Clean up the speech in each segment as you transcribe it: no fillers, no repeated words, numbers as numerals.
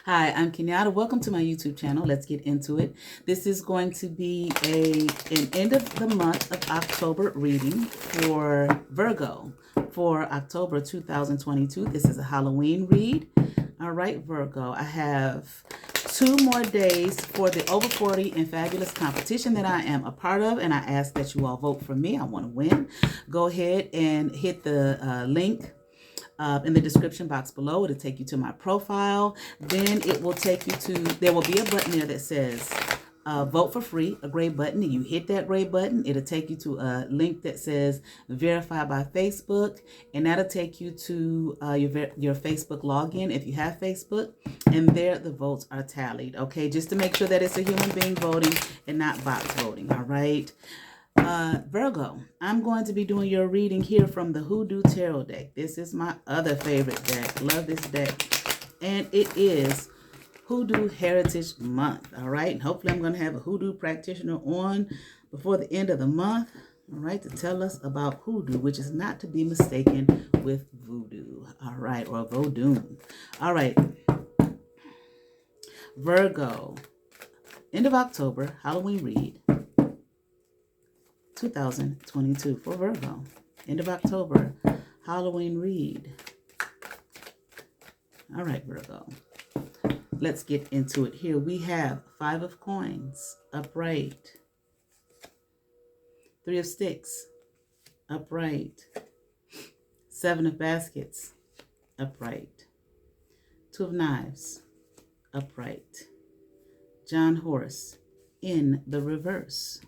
Hi, I'm Kenyatta. Welcome to my YouTube channel. Let's get into it. This is going to be an end of the month of October reading for Virgo for October 2022. This is a Halloween read. All right, Virgo, I have 2 more days for the Over 40 and Fabulous competition that I am a part of, and I ask that you all vote for me. I want to win. Go ahead and hit the link in the description box below. It'll take you to my profile. Then it will take you to, there will be a button there that says vote for free, a gray button. And you hit that gray button, it'll take you to a link that says verify by Facebook, and that'll take you to your Facebook login if you have Facebook, and there the votes are tallied. Okay, just to make sure that it's a human being voting and not bots voting. All right. Virgo, I'm going to be doing your reading here from the Hoodoo Tarot deck. This is my other favorite deck. Love this deck. And it is Hoodoo Heritage Month. All right. And hopefully I'm going to have a Hoodoo practitioner on before the end of the month. All right. To tell us about Hoodoo, which is not to be mistaken with voodoo. All right. Or Vodun. All right. Virgo, end of October, Halloween read. 2022 for Virgo. End of October, Halloween read. All right, Virgo. Let's get into it. Here we have 5 of coins, upright. 3 of sticks, upright. 7 of baskets, upright. 2 of knives, upright. John horse in the reverse.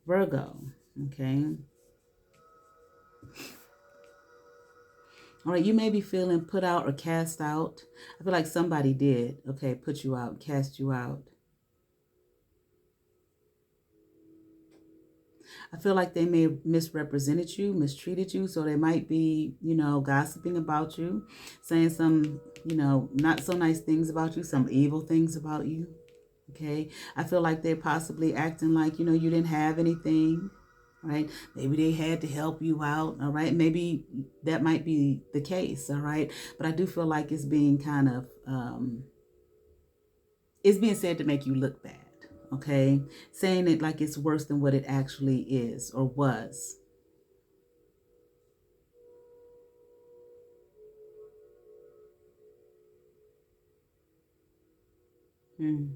Virgo, okay? All right, you may be feeling put out or cast out. I feel like somebody did, okay, put you out, cast you out. I feel like they may have misrepresented you, mistreated you, so they might be, gossiping about you, saying some, not so nice things about you, some evil things about you. Okay, I feel like they're possibly acting like, you didn't have anything, right? Maybe they had to help you out, all right? Maybe that might be the case, all right? But I do feel like it's being kind of, it's being said to make you look bad, okay? Saying it like it's worse than what it actually is or was. Hmm.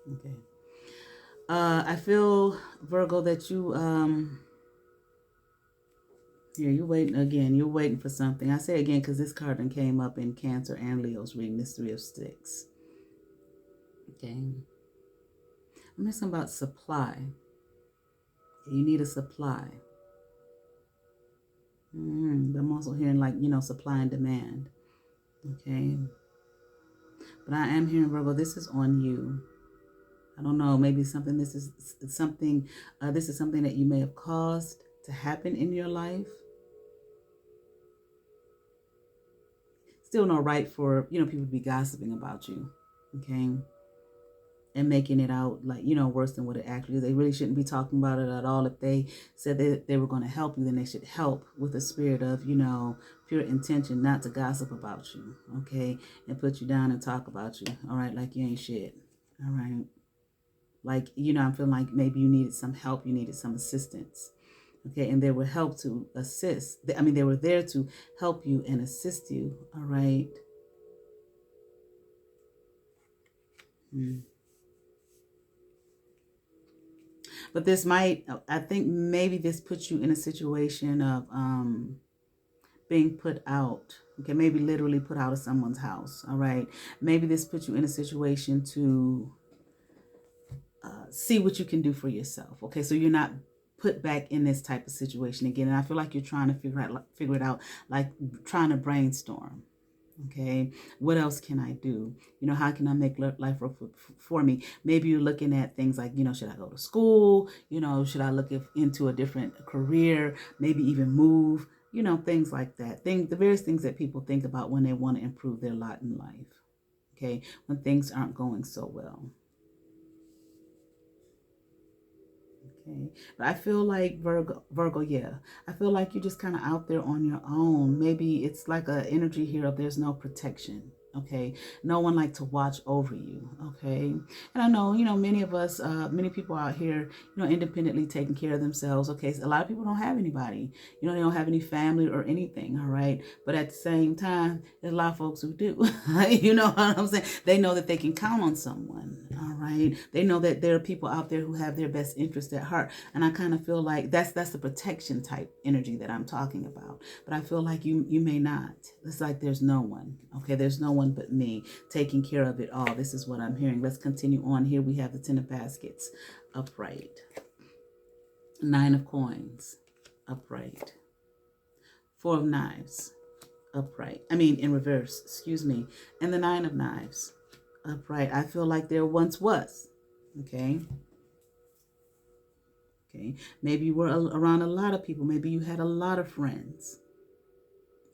Okay. I feel, Virgo, that you, yeah, you're waiting again. You're waiting for something. I say again because this card then came up in Cancer and Leo's reading, this 3 of sticks. Okay. I'm missing about supply. You need a supply. But I'm also hearing like, supply and demand. Okay. But I am hearing, Virgo, this is on you. I don't know, maybe something, this is something that you may have caused to happen in your life. Still no right for, people to be gossiping about you. Okay. And making it out like, worse than what it actually is. They really shouldn't be talking about it at all. If they said that they were going to help you, then they should help with a spirit of, pure intention, not to gossip about you, okay? And put you down and talk about you, all right? Like you ain't shit, all right? Like, I'm feeling like maybe you needed some help, you needed some assistance, okay? And they were help to assist. They were there to help you and assist you, all right? But this might, I think maybe this puts you in a situation of being put out. Okay, maybe literally put out of someone's house. All right. Maybe this puts you in a situation to see what you can do for yourself. Okay, so you're not put back in this type of situation again. And I feel like you're trying to figure it out, like trying to brainstorm. Okay, what else can I do? How can I make life work for me? Maybe you're looking at things like, should I go to school? Should I look into a different career? Maybe even move, things like that. The various things that people think about when they want to improve their lot in life. Okay, when things aren't going so well. Okay, but I feel like Virgo, yeah. I feel like you're just kind of out there on your own. Maybe it's like a energy here of there's no protection. Okay, no one like to watch over you. Okay, and I know, many of us, many people out here, independently taking care of themselves. Okay, so a lot of people don't have anybody. They don't have any family or anything. All right, but at the same time, there's a lot of folks who do. You know what I'm saying? They know that they can count on someone. All right, they know that there are people out there who have their best interest at heart, and I kind of feel like that's the protection type energy that I'm talking about. But I feel like you may not. It's like there's no one. Okay, there's no one but me taking care of it all. This is what I'm hearing. Let's continue on. Here we have the Ten of Baskets upright, Nine of Coins upright, Four of Knives upright. I mean in reverse, excuse me, and the Nine of Knives upright. I feel like there once was. Okay. Okay. Maybe you were around a lot of people. Maybe you had a lot of friends,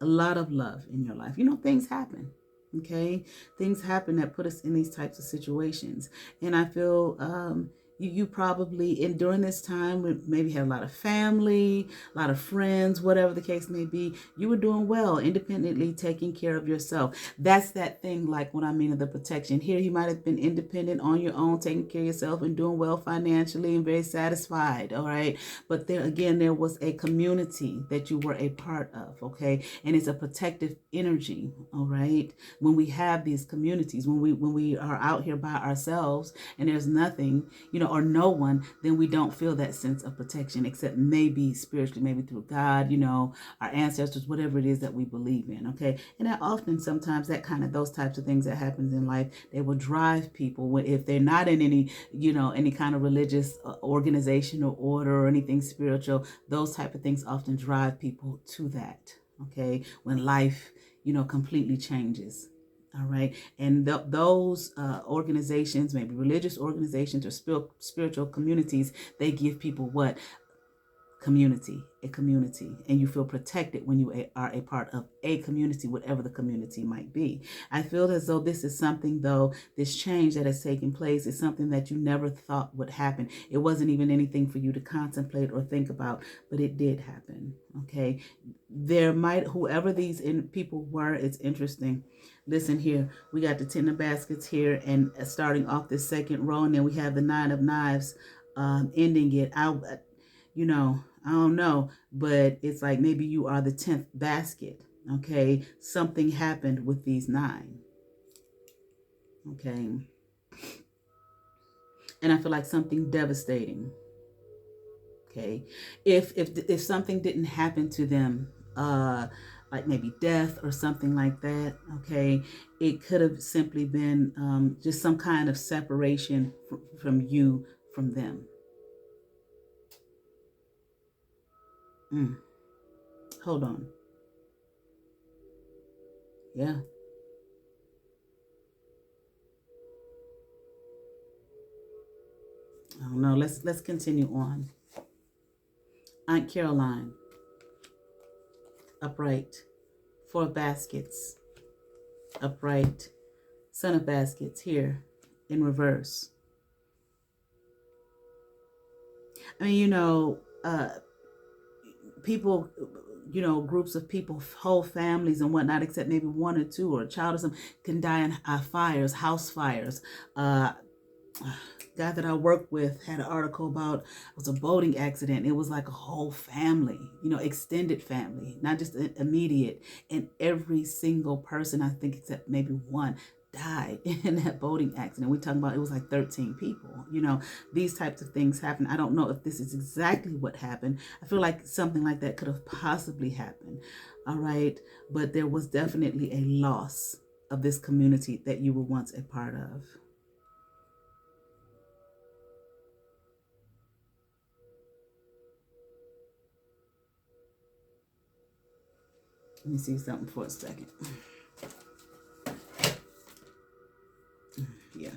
a lot of love in your life. Things happen. Okay. Things happen that put us in these types of situations. And I feel you probably, during this time, maybe had a lot of family, a lot of friends, whatever the case may be. You were doing well, independently taking care of yourself. That's that thing, like what I mean of the protection. Here, you might have been independent on your own, taking care of yourself and doing well financially and very satisfied, all right? But there, again, there was a community that you were a part of, okay? And it's a protective energy, all right? When we have these communities, when we are out here by ourselves and there's nothing, or no one, then we don't feel that sense of protection, except maybe spiritually, maybe through God, our ancestors, whatever it is that we believe in, okay? And that often, sometimes those types of things that happens in life, they will drive people, if they're not in any, any kind of religious organization or order or anything spiritual, those type of things often drive people to that, okay? When life, completely changes. All right. And those organizations, maybe religious organizations or spiritual communities, they give people what? A community. And you feel protected when you are a part of a community, whatever the community might be. I feel as though this is something, though, this change that has taken place is something that you never thought would happen. It wasn't even anything for you to contemplate or think about, but it did happen. Okay. There might, whoever these people were, it's interesting. Listen here, we got the Ten of Baskets here, and starting off this second row, and then we have the Nine of Knives ending it. I don't know, but it's like maybe you are the 10th basket, okay? Something happened with these 9, okay? And I feel like something devastating, okay? If something didn't happen to them, like maybe death or something like that, okay, it could have simply been just some kind of separation from you, from them. Hold on. Yeah. I don't know. Let's continue on. Aunt Caroline, upright. 4 baskets, upright. Son of baskets here in reverse. I mean, people, groups of people, whole families and whatnot, except maybe 1 or 2 or a child or something, can die in fires, house fires. Guy that I worked with had an article about, it was a boating accident. It was like a whole family, extended family, not just immediate. And every single person, I think except maybe 1, died in that boating accident. We're talking about, it was like 13 people. These types of things happen. I don't know if this is exactly what happened. I feel like something like that could have possibly happened. All right. But there was definitely a loss of this community that you were once a part of. Let me see something for a second. Yeah.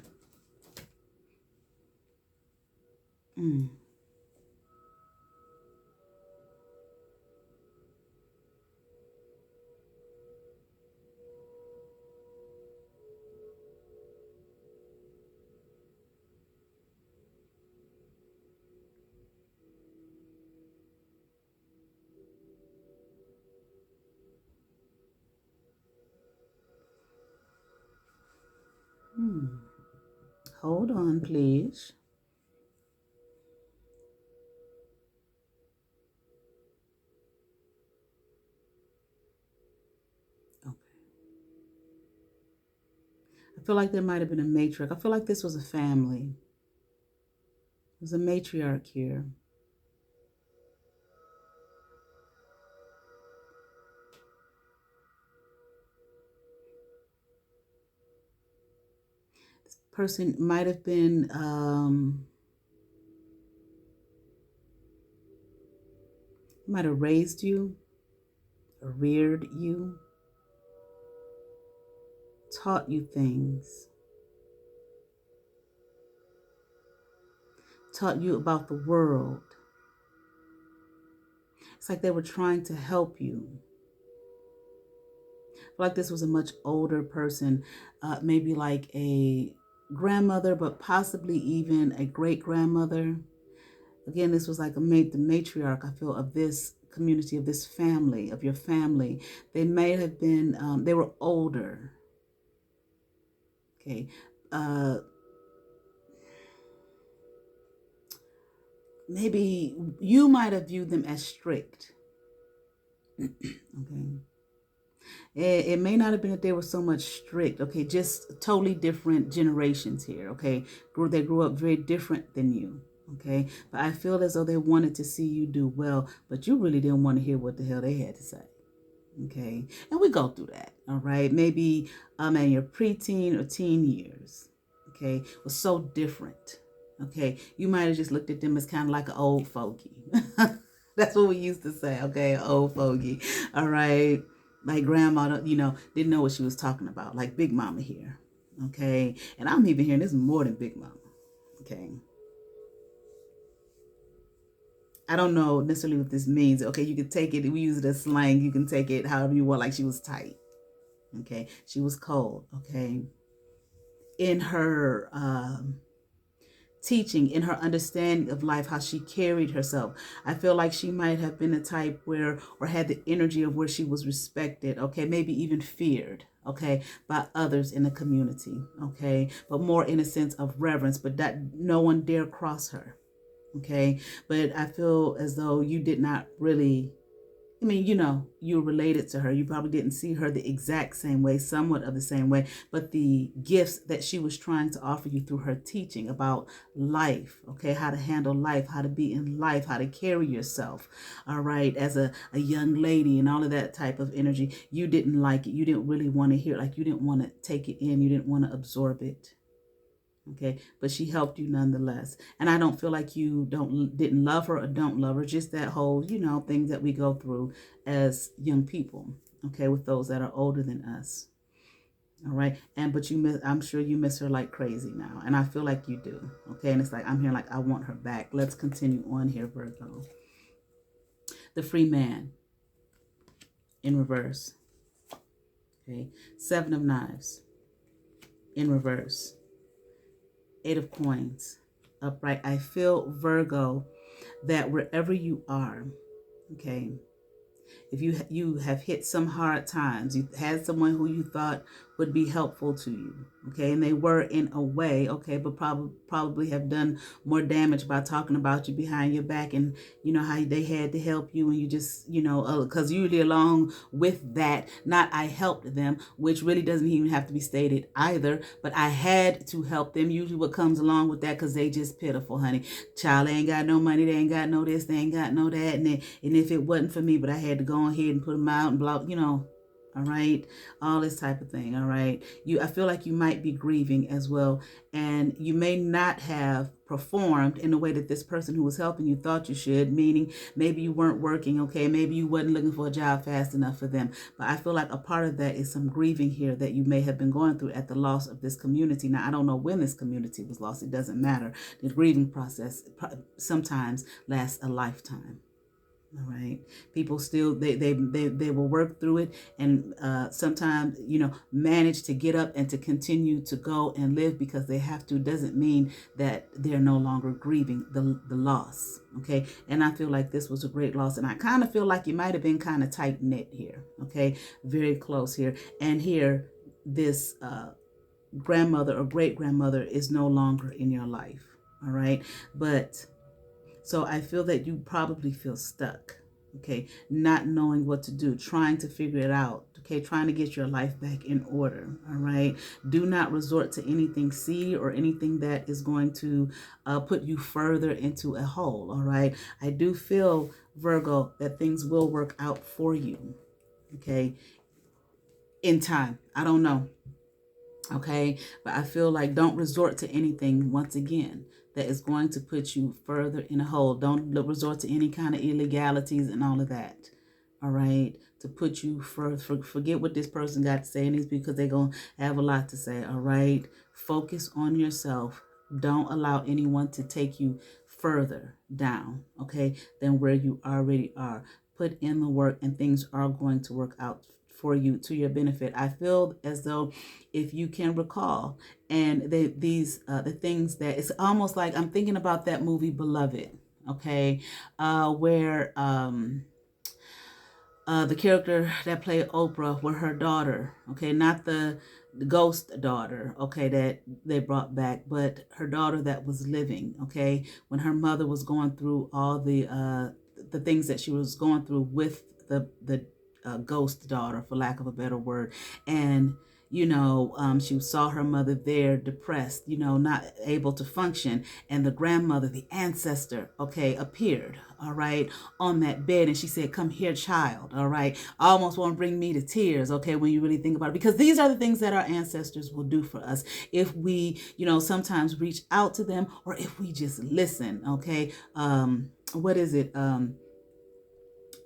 Hold on, please. Okay. I feel like there might have been a matriarch. I feel like this was a family. There's a matriarch here. This person might have been might have raised you, or reared you, taught you things, taught you about the world. It's like they were trying to help you. I feel like this was a much older person, maybe like a grandmother, but possibly even a great-grandmother. Again, this was like the matriarch, I feel, of this community, of this family, of your family. They may have been, they were older. Okay. Maybe you might have viewed them as strict. Okay. It may not have been that they were so much strict. Okay. Just totally different generations here. Okay. They grew up very different than you. Okay. But I feel as though they wanted to see you do well, but you really didn't want to hear what the hell they had to say. Okay. And we go through that. All right. Maybe in your preteen or teen years. Okay. Was so different. Okay. You might have just looked at them as kind of like an old fogey. That's what we used to say. Okay. Old fogey. All right. Like grandma, didn't know what she was talking about. Like Big Mama here. Okay. And I'm even hearing this more than Big Mama. Okay. I don't know necessarily what this means. Okay, you can take it. We use it as slang. You can take it however you want. Like she was tight. Okay, she was cold. Okay, in her teaching, in her understanding of life, how she carried herself, I feel like she might have been a type where, or had the energy of where she was respected. Okay, maybe even feared. Okay, by others in the community. Okay, but more in a sense of reverence, but that no one dare cross her. Okay. But I feel as though you did not really, you're related to her. You probably didn't see her the exact same way, somewhat of the same way, but the gifts that she was trying to offer you through her teaching about life, okay, how to handle life, how to be in life, how to carry yourself, all right, as a young lady and all of that type of energy, you didn't like it. You didn't really want to hear it. Like you didn't want to take it in. You didn't want to absorb it. Okay, but she helped you nonetheless. And I don't feel like you didn't love her or don't love her. Just that whole, thing that we go through as young people. Okay, with those that are older than us. All right, but I'm sure you miss her like crazy now, and I feel like you do. Okay, and it's like I'm hearing like I want her back. Let's continue on here, Virgo. The Free Man in reverse. Okay, 7 of Knives in reverse. 8 of Coins upright. I feel, Virgo, that wherever you are, okay, if you have hit some hard times, you had someone who you thought would be helpful to you, okay, and they were in a way, okay, but probably have done more damage by talking about you behind your back, and how they had to help you, and you just because usually along with that, not I helped them, which really doesn't even have to be stated either, but I had to help them. Usually what comes along with that, because they just pitiful, honey. Child, they ain't got no money, they ain't got no this, they ain't got no that, and if it wasn't for me, but I had to go ahead and put them out and blah, all right, all this type of thing. All right, I feel like you might be grieving as well, and you may not have performed in the way that this person who was helping you thought you should, meaning maybe you weren't working, okay, maybe you wasn't looking for a job fast enough for them. But I feel like a part of that is some grieving here that you may have been going through at the loss of this community. Now, I don't know when this community was lost. It doesn't matter. The grieving process sometimes lasts a lifetime. All right. People still, they will work through it, and sometimes, manage to get up and to continue to go and live because they have to. Doesn't mean that they're no longer grieving the loss. Okay. And I feel like this was a great loss. And I kind of feel like you might have been kind of tight knit here. Okay. Very close here. And here, this grandmother or great-grandmother is no longer in your life. All right. But so I feel that you probably feel stuck. Okay. Not knowing what to do, trying to figure it out. Okay. Trying to get your life back in order. All right. Do not resort to anything seedy or anything that is going to put you further into a hole. All right. I do feel, Virgo, that things will work out for you. Okay. In time. I don't know. Okay. But I feel like don't resort to anything once again that is going to put you further in a hole. Don't resort to any kind of illegalities and all of that. All right. To put you further, forget what this person got to say, and it's because they're going to have a lot to say. All right. Focus on yourself. Don't allow anyone to take you further down, okay, than where you already are. Put in the work and things are going to work out for you to your benefit. I feel as though, if you can recall, and the things that it's almost like I'm thinking about that movie Beloved, okay, where the character that played Oprah with her daughter, okay, not the ghost daughter, okay, that they brought back, but her daughter that was living, okay, when her mother was going through all the things that she was going through with the ghost daughter, for lack of a better word. And she saw her mother there, depressed, not able to function. And the grandmother, the ancestor, okay, appeared, all right, on that bed. And she said, "Come here, child," all right. Almost want to bring me to tears, okay, when you really think about it. Because these are the things that our ancestors will do for us if we, sometimes reach out to them, or if we just listen, okay. What is it?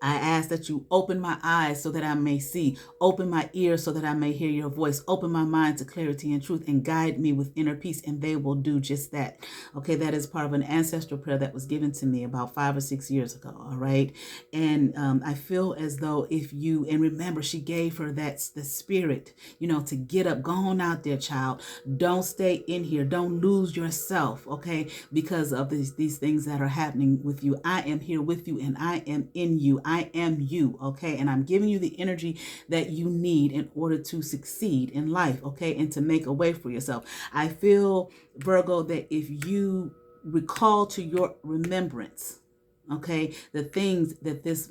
I ask that you open my eyes so that I may see, open my ears so that I may hear your voice, open my mind to clarity and truth, and guide me with inner peace, and they will do just that. Okay, that is part of an ancestral prayer that was given to me about 5 or 6 years ago, all right? And I feel as though and remember, she gave her the spirit, to get up, go on out there, child. Don't stay in here. Don't lose yourself, okay, because of these things that are happening with you. I am here with you, and I am in you. I am you, okay? And I'm giving you the energy that you need in order to succeed in life, okay? And to make a way for yourself. I feel, Virgo, that if you recall to your remembrance, okay, the things that this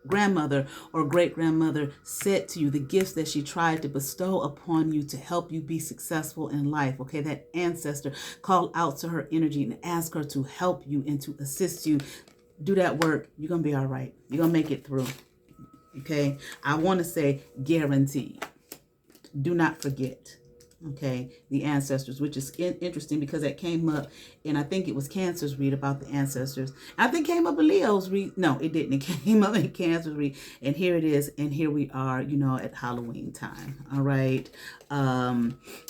grandmother or great-grandmother said to you, the gifts that she tried to bestow upon you to help you be successful in life, okay, that ancestor, call out to her energy and ask her to help you and to assist you. Do that work. You're going to be all right. You're going to make it through, okay? I want to say guaranteed. Do not forget, okay, the ancestors, which is interesting because that came up, and I think it was Cancer's read about the ancestors. I think it came up in Leo's read. No, it didn't. It came up in Cancer's read, and here it is, and here we are, at Halloween time, all right,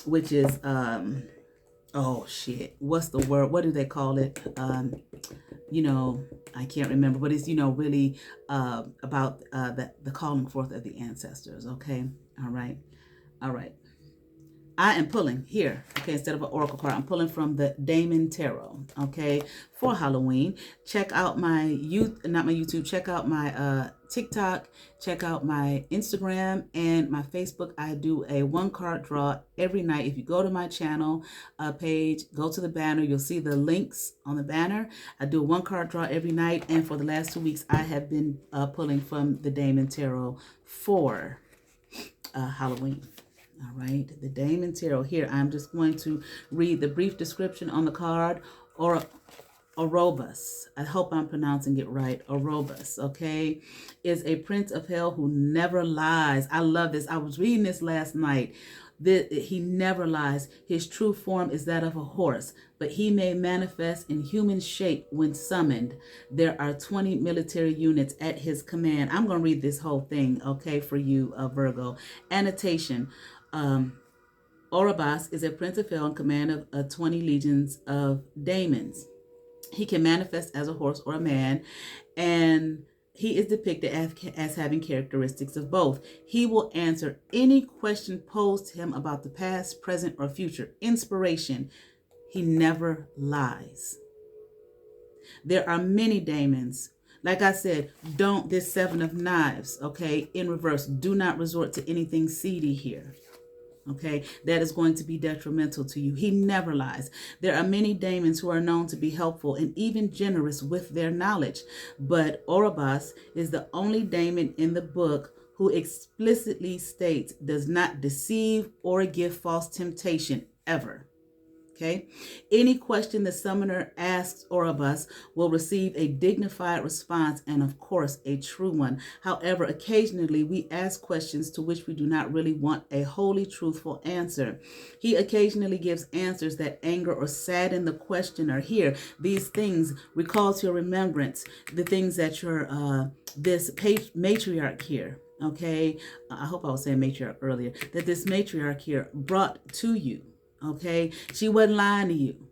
which is, oh shit, what's the word? What do they call it? I can't remember, but it's, really about the calling forth of the ancestors, okay, all right. I am pulling here, okay, instead of an oracle card, I'm pulling from the Daemon Tarot, okay, for Halloween. Check out my check out my TikTok, check out my Instagram and my Facebook. I do a 1-card draw every night. If you go to my channel page, go to the banner, you'll see the links on the banner. I do a 1-card draw every night, and for the last 2 weeks, I have been pulling from the Daemon Tarot for Halloween. All right, the Daemon Tarot. Here, I'm just going to read the brief description on the card. Or Orobus, I hope I'm pronouncing it right. Orobus, okay, is a prince of hell who never lies. I love this. I was reading this last night. He never lies. His true form is that of a horse, but he may manifest in human shape when summoned. There are 20 military units at his command. I'm going to read this whole thing, okay, for you, Virgo. Annotation. Orobus is a prince of hell in command of 20 legions of daemons. He can manifest as a horse or a man, and he is depicted as having characteristics of both. He will answer any question posed to him about the past, present, or future. Inspiration. He never lies. There are many daemons Like I said, don't, this Seven of Knives, okay, in reverse. Do not resort to anything seedy here. Okay, that is going to be detrimental to you. He never lies. There are many daemons who are known to be helpful and even generous with their knowledge. But Orobas is the only daemon in the book who explicitly states does not deceive or give false temptation ever. Okay, any question the summoner asks Orobas will receive a dignified response and, of course, a true one. However, occasionally we ask questions to which we do not really want a wholly truthful answer. He occasionally gives answers that anger or sadden the questioner. Here, these things recall to your remembrance the things that your this matriarch here. Okay, I hope I was saying matriarch earlier. That this matriarch here brought to you. Okay, she wasn't lying to you.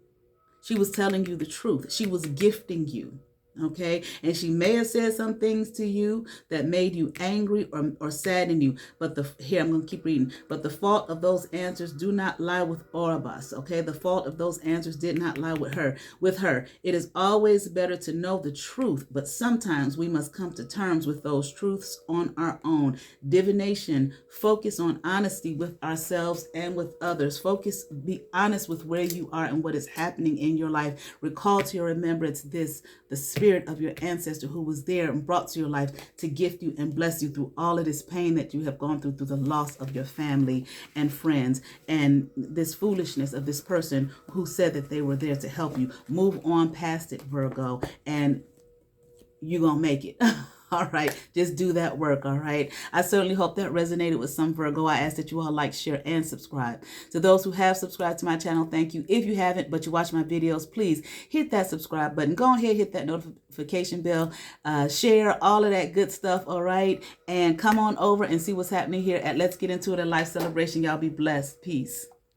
She was telling you the truth. She was gifting you. Okay, and she may have said some things to you that made you angry or sadden you. But here I'm going to keep reading. But the fault of those answers do not lie with Orobas. Okay, the fault of those answers did not lie with her. It is always better to know the truth, but sometimes we must come to terms with those truths on our own. Divination, focus on honesty with ourselves and with others. Be honest with where you are and what is happening in your life. Recall to your remembrance the spirit of your ancestor who was there and brought to your life to gift you and bless you through all of this pain that you have gone through the loss of your family and friends and this foolishness of this person who said that they were there to help you. Move on past it, Virgo, and you're gonna make it. All right, just do that work, all right? I certainly hope that resonated with some Virgo. I ask that you all like, share, and subscribe. To those who have subscribed to my channel, thank you. If you haven't, but you watch my videos, please hit that subscribe button. Go ahead, hit that notification bell, share, all of that good stuff, all right? And come on over and see what's happening here at Let's Get Into It, a life celebration. Y'all be blessed. Peace.